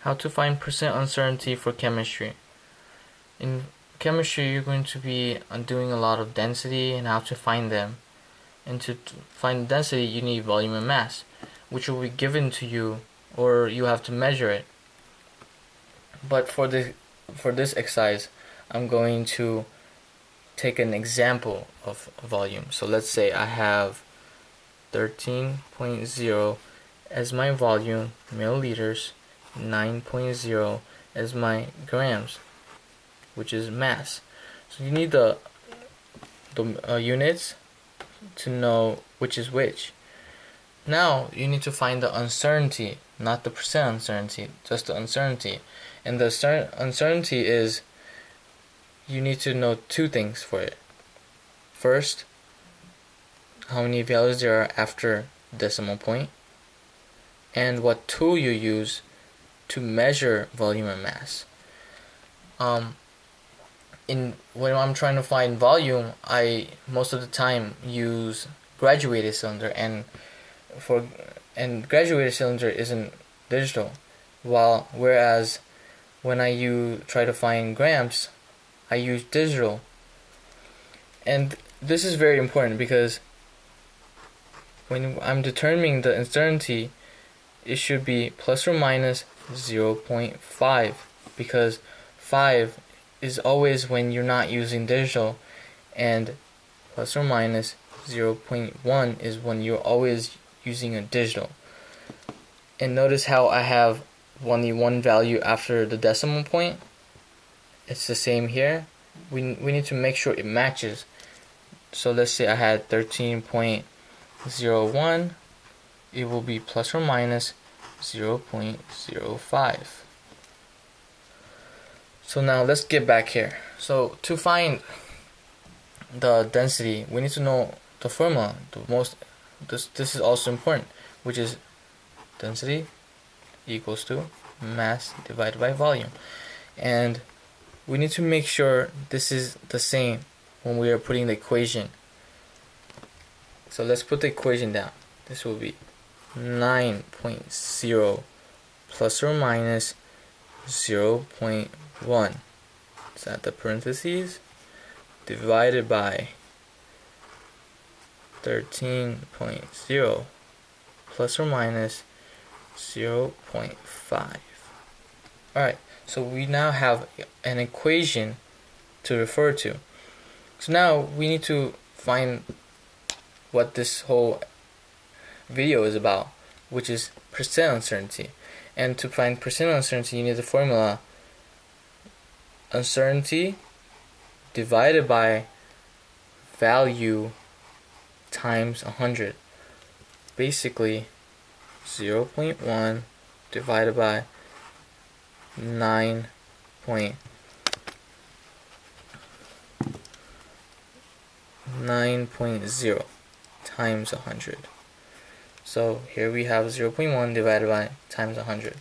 How to find percent uncertainty for chemistry. In chemistry, you're going to be doing a lot of density and how to find them. And to find density, you need volume and mass, which will be given to you, or you have to measure it. But for this exercise, I'm going to take an example of volume. So let's say I have 13.0 as my volume, milliliters, 9.0 as my grams, which is mass. So you need the units to know which is which. Now you need to find the uncertainty, not the percent uncertainty, just the uncertainty. And the uncertainty is, you need to know two things for it. First, how many values there are after decimal point, and what tool you use to measure volume and mass. When I'm trying to find volume, I most of the time use graduated cylinder, and graduated cylinder isn't digital. Whereas when I try to find grams, I use digital. And this is very important because when I'm determining the uncertainty, it should be plus or minus 0.5, because 5 is always when you're not using digital, and plus or minus 0.1 is when you're always using a digital. And notice how I have only one value after the decimal point. It's the same here. We need to make sure it matches. So let's say I had 13.01, it will be plus or minus 0.05. So now let's get back here. So to find the density, we need to know the formula. This is also important, which is density equals to mass divided by volume. And we need to make sure this is the same when we are putting the equation. So let's put the equation down. This will be 9.0 plus or minus 0.1. Is that the parentheses? Divided by 13.0 plus or minus 0.5. Alright, so we now have an equation to refer to. So now we need to find what this whole video is about, which is percent uncertainty. And to find percent uncertainty, you need the formula uncertainty divided by value times 100. Basically 0.1 divided by 9.0 times 100. So here we have 0.1 divided by times 100.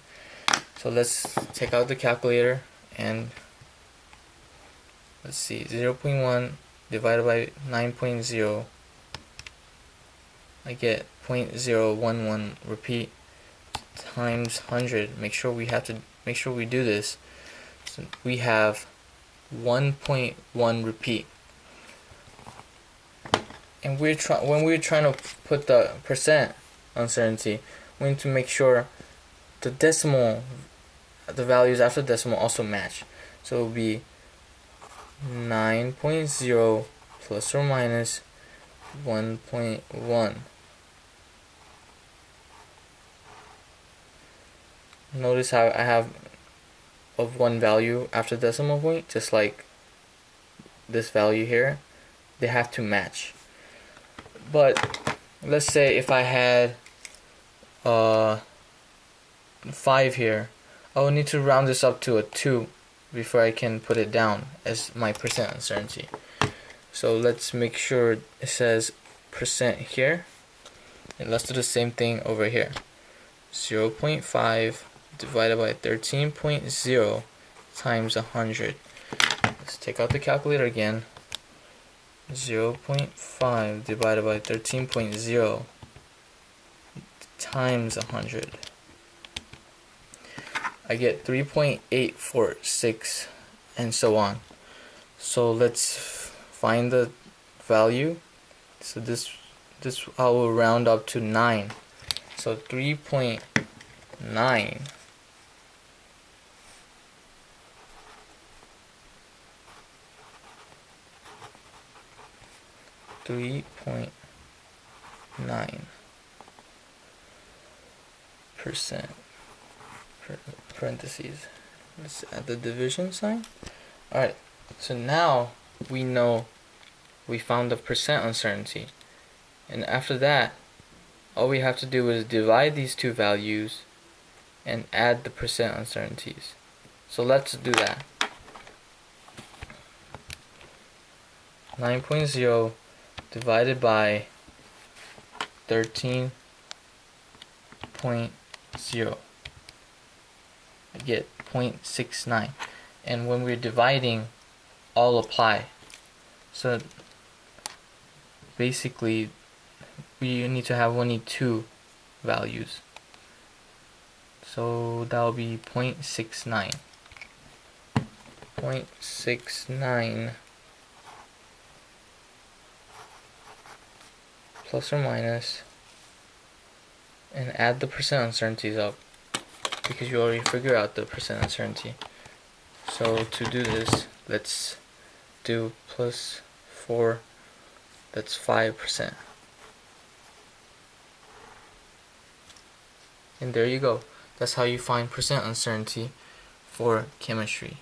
So let's take out the calculator and let's see, 0.1 divided by 9.0, I get 0.011 repeat times 100. Make sure we do this. So we have 1.1 repeat. And when we're trying to put the percent uncertainty, we need to make sure the values after decimal also match. So it will be 9.0 plus or minus 1.1. Notice how I have of one value after decimal point, just like this value here. They have to match. But let's say if I had 5 here, I will need to round this up to a 2 before I can put it down as my percent uncertainty. So let's make sure it says percent here, and let's do the same thing over here. 0.5 divided by 13.0 times 100. Let's take out the calculator again. 0.5 divided by 13.0 times 100. I get 3.846 and so on. So let's find the value. So this I will round up to 9. So 3.9 3.9% parentheses. Let's add the division sign. Alright, so now we know we found the percent uncertainty. And after that, all we have to do is divide these two values and add the percent uncertainties. So let's do that. 9.0 divided by 13.0. I get 0.69. And when we're dividing, all apply. So basically, we need to have only two values. So that will be 0.69. 0.69 plus or minus, and add the percent uncertainties up because you already figured out the percent uncertainty. So to do this, let's do plus 4, that's 5%. And there you go. That's how you find percent uncertainty for chemistry.